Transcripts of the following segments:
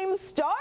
game started.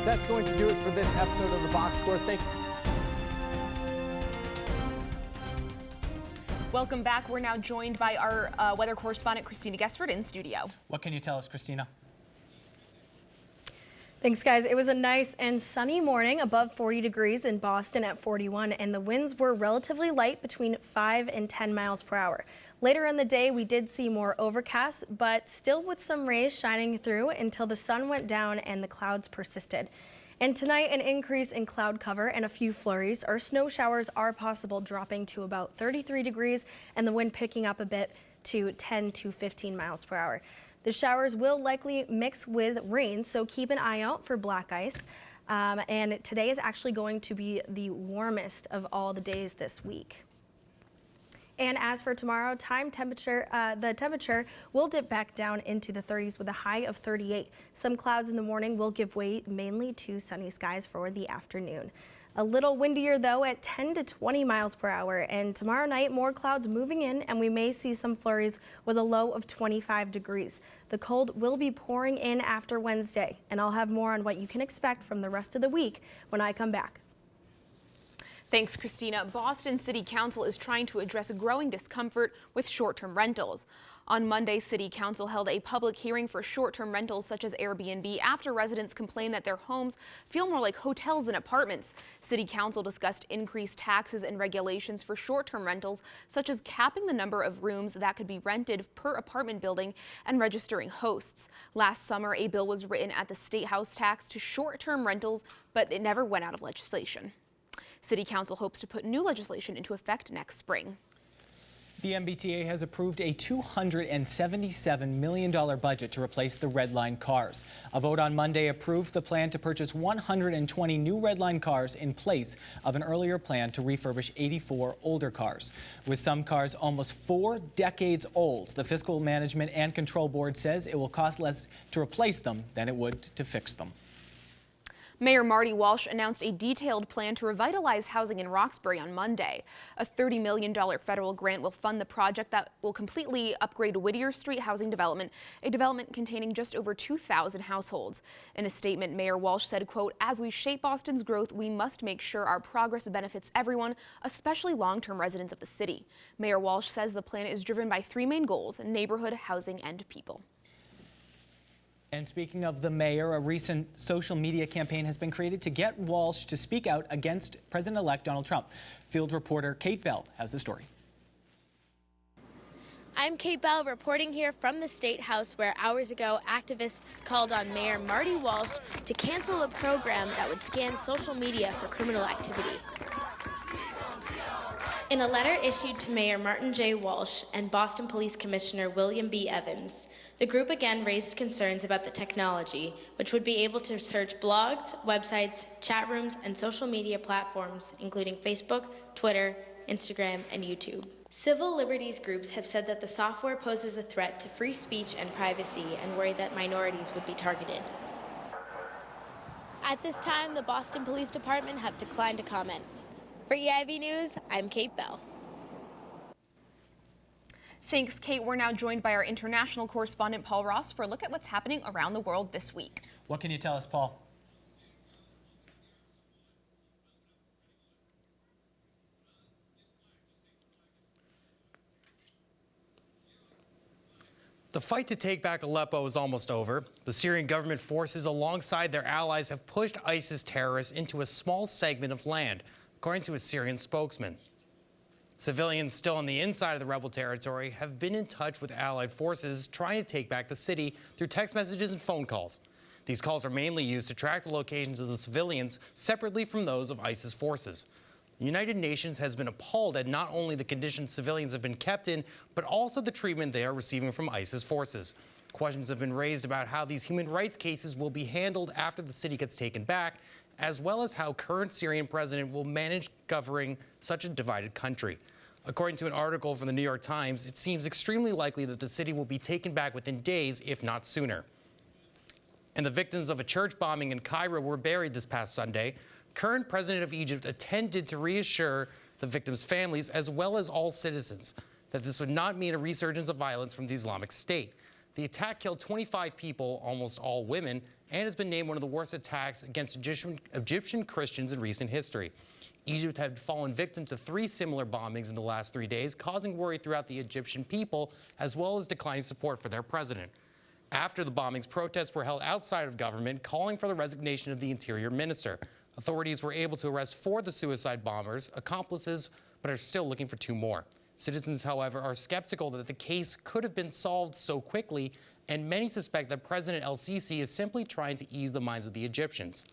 That's going to do it for this episode of the Box Score. Thank you. Welcome back. We're now joined by our weather correspondent, Christina Gesford, in studio. What can you tell us, Christina? Thanks, guys. It was a nice and sunny morning, above 40 degrees in Boston at 41, and the winds were relatively light, between 5 and 10 miles per hour. Later in the day, we did see more overcast, but still with some rays shining through until the sun went down and the clouds persisted. And tonight, an increase in cloud cover and a few flurries. Our snow showers are possible, dropping to about 33 degrees and the wind picking up a bit to 10 to 15 miles per hour. The showers will likely mix with rain, so keep an eye out for black ice. And today is actually going to be the warmest of all the days this week. And as for tomorrow, the temperature will dip back down into the 30s with a high of 38. Some clouds in the morning will give way mainly to sunny skies for the afternoon. A little windier, though, at 10 to 20 miles per hour. And tomorrow night, more clouds moving in, and we may see some flurries with a low of 25 degrees. The cold will be pouring in after Wednesday, and I'll have more on what you can expect from the rest of the week when I come back. Thanks, Christina. Boston City Council is trying to address growing discomfort with short-term rentals. On Monday, City Council held a public hearing for short-term rentals such as Airbnb after residents complained that their homes feel more like hotels than apartments. City Council discussed increased taxes and regulations for short-term rentals, such as capping the number of rooms that could be rented per apartment building and registering hosts. Last summer, a bill was written at the State House tax to short-term rentals, but it never went out of legislation. City Council hopes to put new legislation into effect next spring. The MBTA has approved a $277 million budget to replace the Red Line cars. A vote on Monday approved the plan to purchase 120 new Red Line cars in place of an earlier plan to refurbish 84 older cars. With some cars almost 4 decades old, the Fiscal Management and Control Board says it will cost less to replace them than it would to fix them. Mayor Marty Walsh announced a detailed plan to revitalize housing in Roxbury on Monday. A $30 million federal grant will fund the project that will completely upgrade Whittier Street housing development, a development containing just over 2,000 households. In a statement, Mayor Walsh said, quote, "As we shape Boston's growth, we must make sure our progress benefits everyone, especially long-term residents of the city." Mayor Walsh says the plan is driven by 3 main goals: neighborhood, housing, and people. And speaking of the mayor, a recent social media campaign has been created to get Walsh to speak out against President-elect Donald Trump. Field reporter Kate Bell has the story. I'm Kate Bell reporting here from the State House, where hours ago activists called on Mayor Marty Walsh to cancel a program that would scan social media for criminal activity. In a letter issued to Mayor Martin J. Walsh and Boston Police Commissioner William B. Evans, the group again raised concerns about the technology, which would be able to search blogs, websites, chat rooms, and social media platforms, including Facebook, Twitter, Instagram, and YouTube. Civil liberties groups have said that the software poses a threat to free speech and privacy, and worry that minorities would be targeted. At this time, the Boston Police Department have declined to comment. For EIV News, I'm Kate Bell. Thanks, Kate. We're now joined by our international correspondent, Paul Ross, for a look at what's happening around the world this week. What can you tell us, Paul? The fight to take back Aleppo is almost over. The Syrian government forces, alongside their allies, have pushed ISIS terrorists into a small segment of land, according to a Syrian spokesman. Civilians still on the inside of the rebel territory have been in touch with Allied forces trying to take back the city through text messages and phone calls. These calls are mainly used to track the locations of the civilians separately from those of ISIS forces. The United Nations has been appalled at not only the conditions civilians have been kept in, but also the treatment they are receiving from ISIS forces. Questions have been raised about how these human rights cases will be handled after the city gets taken back, as well as how current Syrian president will manage governing such a divided country. According to an article from the New York Times, it seems extremely likely that the city will be taken back within days, if not sooner. And the victims of a church bombing in Cairo were buried this past Sunday. Current president of Egypt attended to reassure the victims' families, as well as all citizens, that this would not mean a resurgence of violence from the Islamic State. The attack killed 25 people, almost all women, and has been named one of the worst attacks against Egyptian Christians in recent history. Egypt had fallen victim to 3 similar bombings in the last 3 days, causing worry throughout the Egyptian people, as well as declining support for their president. After the bombings, protests were held outside of government, calling for the resignation of the interior minister. Authorities were able to arrest 4 of the suicide bombers, accomplices, but are still looking for 2 more. Citizens, however, are skeptical that the case could have been solved so quickly, and many suspect that President El-Sisi is simply trying to ease the minds of the Egyptians.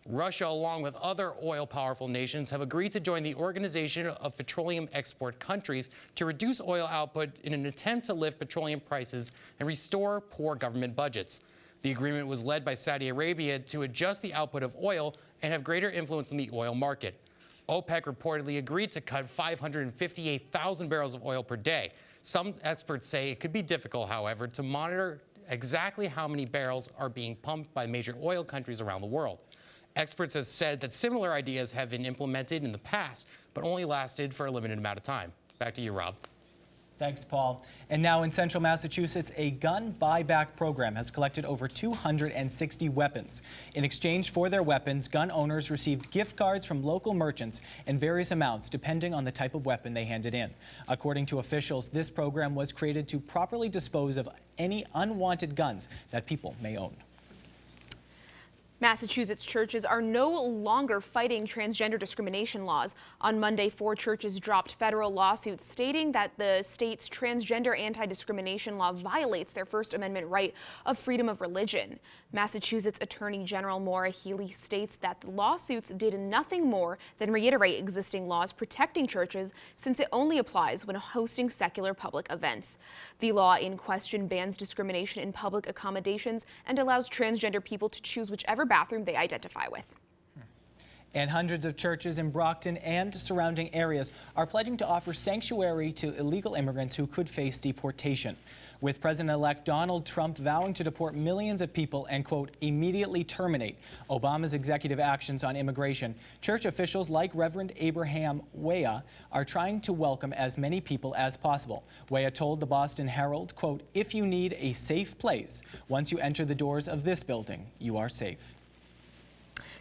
Russia, along with other oil-powerful nations, have agreed to join the Organization of Petroleum Export Countries to reduce oil output in an attempt to lift petroleum prices and restore poor government budgets. The agreement was led by Saudi Arabia to adjust the output of oil and have greater influence in the oil market. OPEC reportedly agreed to cut 558,000 barrels of oil per day. Some experts say it could be difficult, however, to monitor exactly how many barrels are being pumped by major oil countries around the world. Experts have said that similar ideas have been implemented in the past, but only lasted for a limited amount of time. Back to you, Rob. Thanks, Paul. And now in central Massachusetts, a gun buyback program has collected over 260 weapons. In exchange for their weapons, gun owners received gift cards from local merchants in various amounts depending on the type of weapon they handed in. According to officials, this program was created to properly dispose of any unwanted guns that people may own. Massachusetts churches are no longer fighting transgender discrimination laws. On Monday, 4 churches dropped federal lawsuits stating that the state's transgender anti-discrimination law violates their First Amendment right of freedom of religion. Massachusetts Attorney General Maura Healey states that the lawsuits did nothing more than reiterate existing laws protecting churches, since it only applies when hosting secular public events. The law in question bans discrimination in public accommodations and allows transgender people to choose whichever bathroom they identify with. And hundreds of churches in Brockton and surrounding areas are pledging to offer sanctuary to illegal immigrants who could face deportation. With President-elect Donald Trump vowing to deport millions of people and, quote, immediately terminate Obama's executive actions on immigration, church officials like Reverend Abraham Weah are trying to welcome as many people as possible. Weah told the Boston Herald, quote, if you need a safe place, once you enter the doors of this building, you are safe.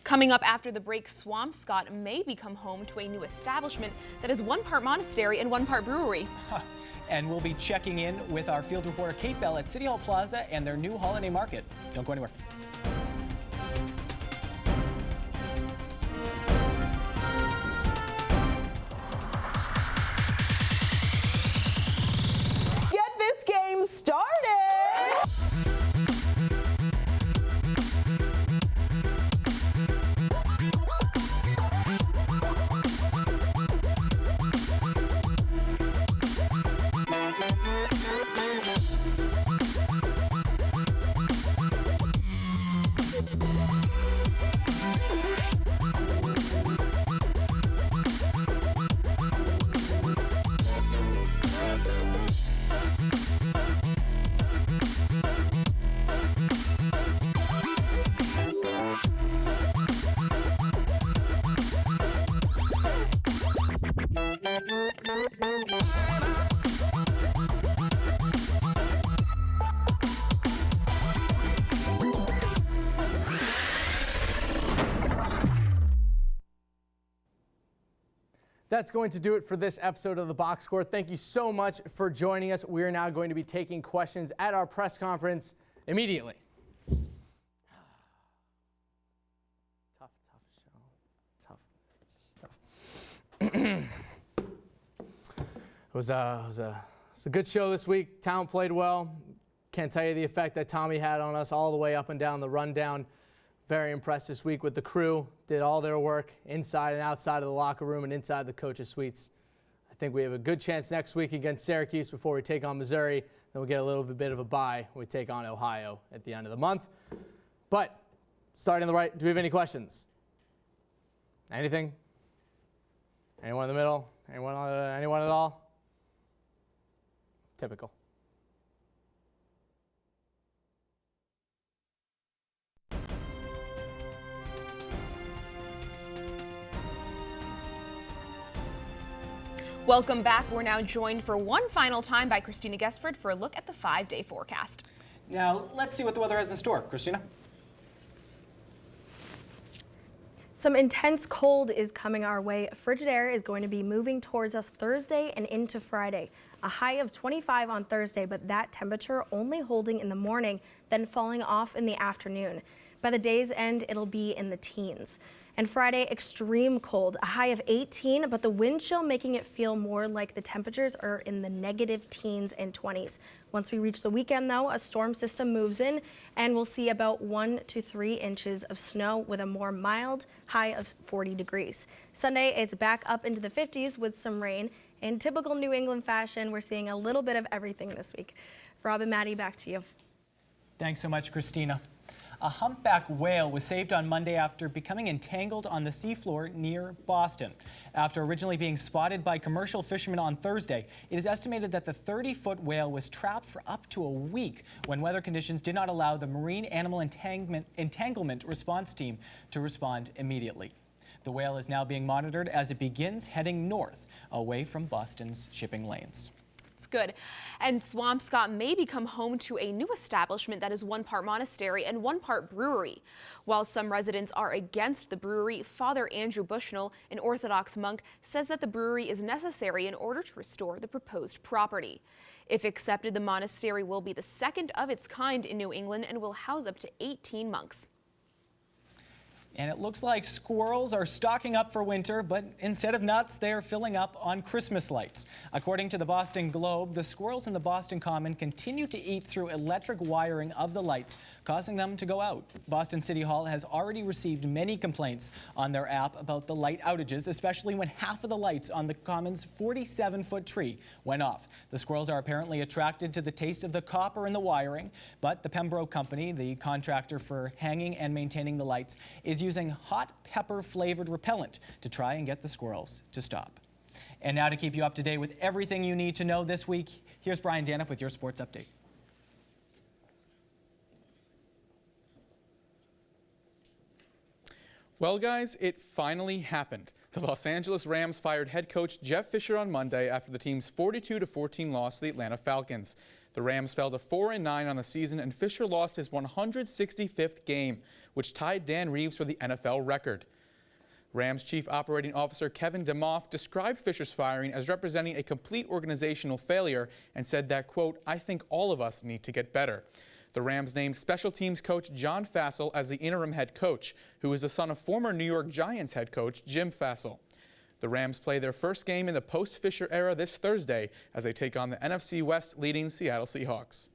Coming up after the break, Swampscott may become home to a new establishment that is 1 part monastery and 1 part brewery. And we'll be checking in with our field reporter Kate Bell at City Hall Plaza and their new holiday market. Don't go anywhere. Get this game started! That's going to do it for this episode of the Box Score. Thank you so much for joining us. We are now going to be taking questions at our press conference immediately. Tough show. Tough. was a good show this week. Town played well. Can't tell you the effect that Tommy had on us all the way up and down the rundown. Very impressed this week with the crew. Did all their work inside and outside of the locker room and inside the coaches' suites. I think we have a good chance next week against Syracuse before we take on Missouri. Then we'll get a little bit of a bye when we take on Ohio at the end of the month. But starting the right, do we have any questions? Anything? Anyone in the middle? Anyone at all? Typical. Welcome back. We're now joined for one final time by Christina Gesford for a look at the 5-day forecast. Now, let's see what the weather has in store. Christina? Some intense cold is coming our way. Frigid air is going to be moving towards us Thursday and into Friday. A high of 25 on Thursday, but that temperature only holding in the morning, then falling off in the afternoon. By the day's end, it'll be in the teens. And Friday, extreme cold, a high of 18, but the wind chill making it feel more like the temperatures are in the negative teens and 20s. Once we reach the weekend, though, a storm system moves in, and we'll see about 1 to 3 inches of snow with a more mild high of 40 degrees. Sunday is back up into the 50s with some rain. In typical New England fashion, we're seeing a little bit of everything this week. Rob and Maddie, back to you. Thanks so much, Christina. A humpback whale was saved on Monday after becoming entangled on the seafloor near Boston. After originally being spotted by commercial fishermen on Thursday, it is estimated that the 30-foot whale was trapped for up to a week when weather conditions did not allow the Marine Animal Entanglement Response Team to respond immediately. The whale is now being monitored as it begins heading north, away from Boston's shipping lanes. Good. And Swampscott may become home to a new establishment that is one part monastery and one part brewery. While some residents are against the brewery, Father Andrew Bushnell, an Orthodox monk, says that the brewery is necessary in order to restore the proposed property. If accepted, the monastery will be the second of its kind in New England and will house up to 18 monks. And it looks like squirrels are stocking up for winter, but instead of nuts, they are filling up on Christmas lights. According to the Boston Globe, the squirrels in the Boston Common continue to eat through electric wiring of the lights, causing them to go out. Boston City Hall has already received many complaints on their app about the light outages, especially when half of the lights on the Common's 47-foot tree went off. The squirrels are apparently attracted to the taste of the copper in the wiring, but the Pembroke Company, the contractor for hanging and maintaining the lights, is using hot pepper flavored repellent to try and get the squirrels to stop. And now to keep you up to date with everything you need to know this week, here's Brian Daniff with your sports update. Well, guys, it finally happened. The Los Angeles Rams fired head coach Jeff Fisher on Monday after the team's 42-14 loss to the Atlanta Falcons. The Rams fell to 4-9 on the season, and Fisher lost his 165th game, which tied Dan Reeves for the NFL record. Rams Chief Operating Officer Kevin Demoff described Fisher's firing as representing a complete organizational failure and said that, quote, "I think all of us need to get better." The Rams named special teams coach John Fassel as the interim head coach, who is the son of former New York Giants head coach Jim Fassel. The Rams play their first game in the post-Fisher era this Thursday as they take on the NFC West leading Seattle Seahawks.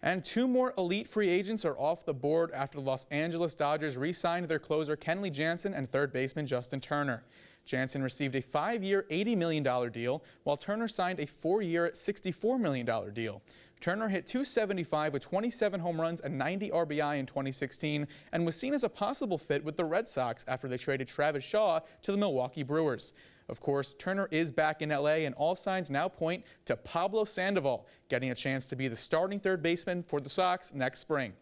And 2 more elite free agents are off the board after the Los Angeles Dodgers re-signed their closer Kenley Jansen and third baseman Justin Turner. Jansen received a 5-year, $80 million deal, while Turner signed a 4-year, $64 million deal. Turner hit .275 with 27 home runs and 90 RBI in 2016 and was seen as a possible fit with the Red Sox after they traded Travis Shaw to the Milwaukee Brewers. Of course, Turner is back in LA, and all signs now point to Pablo Sandoval getting a chance to be the starting third baseman for the Sox next spring.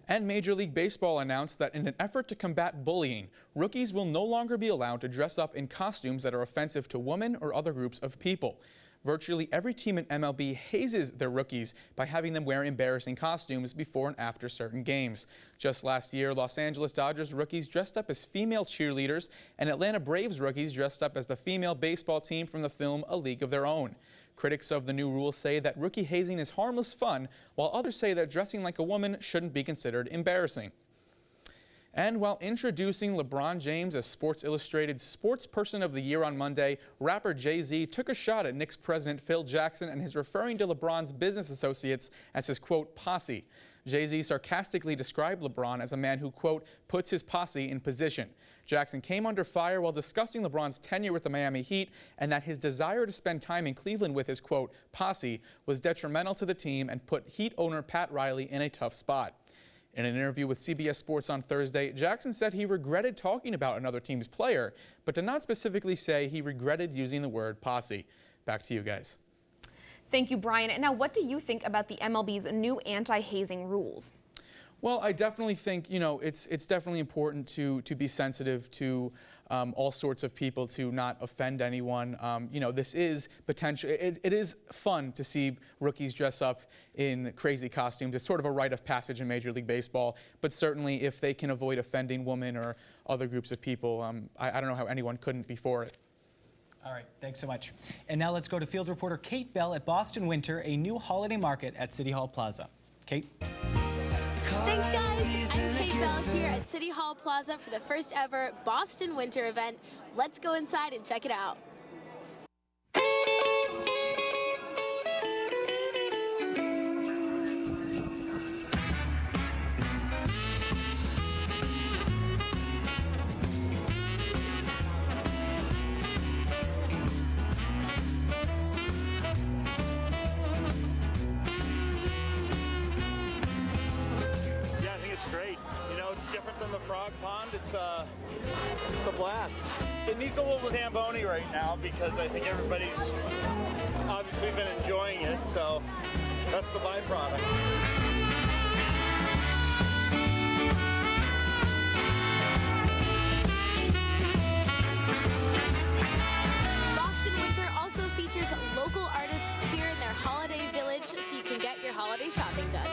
And Major League Baseball announced that in an effort to combat bullying, rookies will no longer be allowed to dress up in costumes that are offensive to women or other groups of people. Virtually every team in MLB hazes their rookies by having them wear embarrassing costumes before and after certain games. Just last year, Los Angeles Dodgers rookies dressed up as female cheerleaders, and Atlanta Braves rookies dressed up as the female baseball team from the film A League of Their Own. Critics of the new rules say that rookie hazing is harmless fun, while others say that dressing like a woman shouldn't be considered embarrassing. And while introducing LeBron James as Sports Illustrated Sports Person of the Year on Monday, rapper Jay-Z took a shot at Knicks president Phil Jackson and is referring to LeBron's business associates as his, quote, posse. Jay-Z sarcastically described LeBron as a man who, quote, puts his posse in position. Jackson came under fire while discussing LeBron's tenure with the Miami Heat and that his desire to spend time in Cleveland with his, quote, posse was detrimental to the team and put Heat owner Pat Riley in a tough spot. In an interview with CBS Sports on Thursday, Jackson said he regretted talking about another team's player, but did not specifically say he regretted using the word posse. Back to you guys. Thank you, Brian. And now, what do you think about the MLB's new anti-hazing rules? Well, I definitely think, you know, it's definitely important to be sensitive to all sorts of people, to not offend anyone. You know, this is potential. It is fun to see rookies dress up in crazy costumes. It's sort of a rite of passage in Major League Baseball. But certainly, if they can avoid offending women or other groups of people, I don't know how anyone couldn't be for it. All right, thanks so much. And now let's go to field reporter Kate Bell at Boston Winter, a new holiday market at City Hall Plaza. Kate? Thanks, guys. I'm Kate Bell here at City Hall Plaza for the first ever Boston Winter event. Let's go inside and check it out. Great. You know, it's different than the Frog Pond. It's just a blast. It needs a little Zamboni right now because I think everybody's obviously been enjoying it, so that's the byproduct. Boston Winter also features local artists here in their holiday village so you can get your holiday shopping done.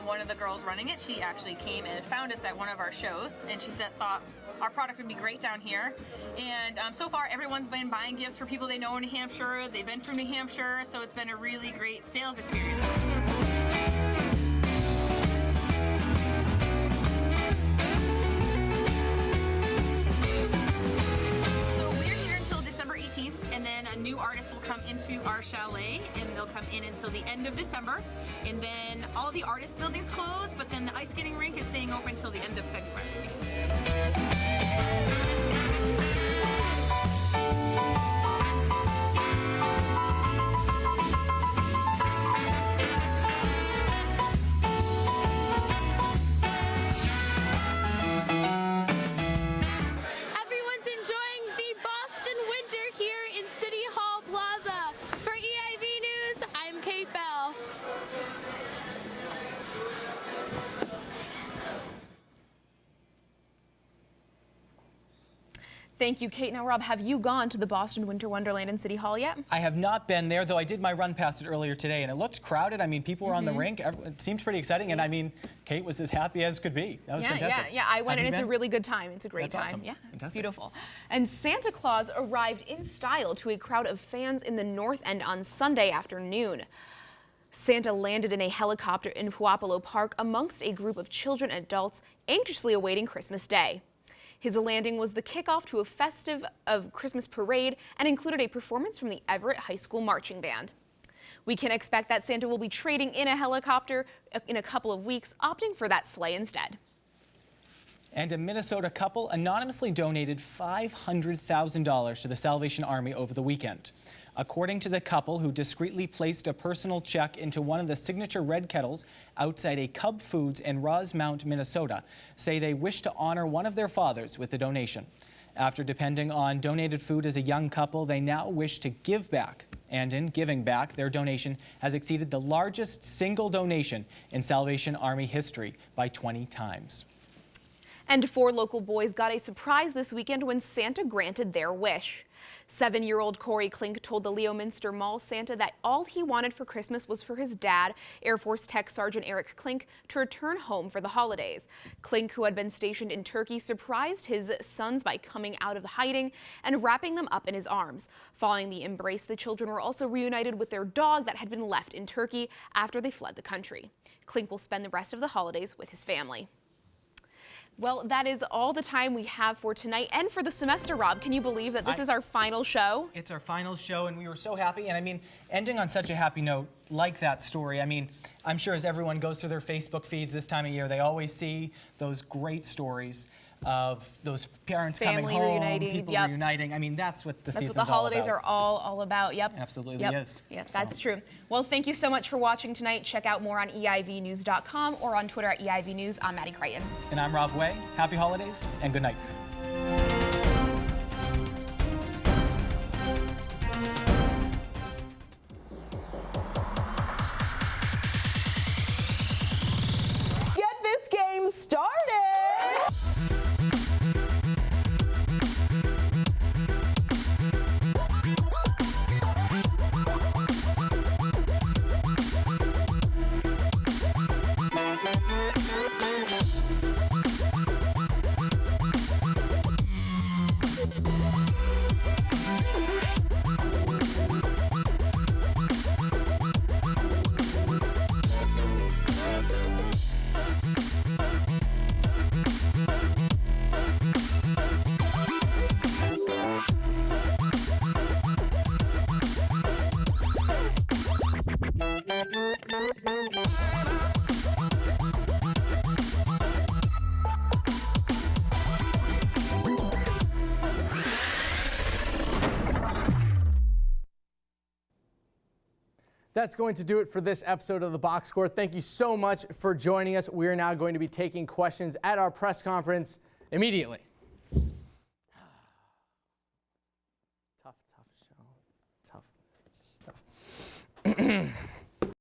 One of the girls running it, she actually came and found us at one of our shows, and she thought our product would be great down here. And so far, everyone's been buying gifts for people they know in New Hampshire. They've been from New Hampshire, so it's been a really great sales experience. And then a new artist will come into our chalet, and they'll come in until the end of December. And then all the artist buildings close, but then the ice skating rink is staying open until the end of February. Thank you, Kate. Now, Rob, have you gone to the Boston Winter Wonderland in City Hall yet? I have not been there, though I did my run past it earlier today, and it looked crowded. I mean, people were on the rink. It seems pretty exciting, and I mean, Kate was as happy as could be. That was fantastic. Yeah, I went, and it's a really good time. It's a great time. Awesome. Yeah, Fantastic. It's beautiful. And Santa Claus arrived in style to a crowd of fans in the North End on Sunday afternoon. Santa landed in a helicopter in Puopolo Park amongst a group of children and adults anxiously awaiting Christmas Day. His landing was the kickoff to a festive Christmas parade and included a performance from the Everett High School Marching Band. We can expect that Santa will be trading in a helicopter in a couple of weeks, opting for that sleigh instead. And a Minnesota couple anonymously donated $500,000 to the Salvation Army over the weekend. According to the couple, who discreetly placed a personal check into one of the signature red kettles outside a Cub Foods in Rosemount, Minnesota, say they wish to honor one of their fathers with the donation. After depending on donated food as a young couple, they now wish to give back. And in giving back, their donation has exceeded the largest single donation in Salvation Army history by 20 times. And 4 local boys got a surprise this weekend when Santa granted their wish. 7-year-old Corey Klink told the Leominster Mall Santa that all he wanted for Christmas was for his dad, Air Force Tech Sergeant Eric Klink, to return home for the holidays. Klink, who had been stationed in Turkey, surprised his sons by coming out of hiding and wrapping them up in his arms. Following the embrace, the children were also reunited with their dog that had been left in Turkey after they fled the country. Klink will spend the rest of the holidays with his family. Well, that is all the time we have for tonight and for the semester, Rob. Can you believe that this is our final show? It's our final show, and we were so happy. And I mean, ending on such a happy note, like that story, I mean, I'm sure as everyone goes through their Facebook feeds this time of year, they always see those great stories of those parents coming home, reuniting, people yep. reuniting. I mean, that's what the season's That's what the holidays all about. are all about. Yep. Absolutely is. Yep, that's true. Well, thank you so much for watching tonight. Check out more on EIVnews.com or on Twitter at EIV News. I'm Maddie Creighton. And I'm Rob Way. Happy holidays and good night. Get this game started! That's going to do it for this episode of the Box Score. Thank you so much for joining us. We are now going to be taking questions at our press conference immediately. Tough show. Tough stuff.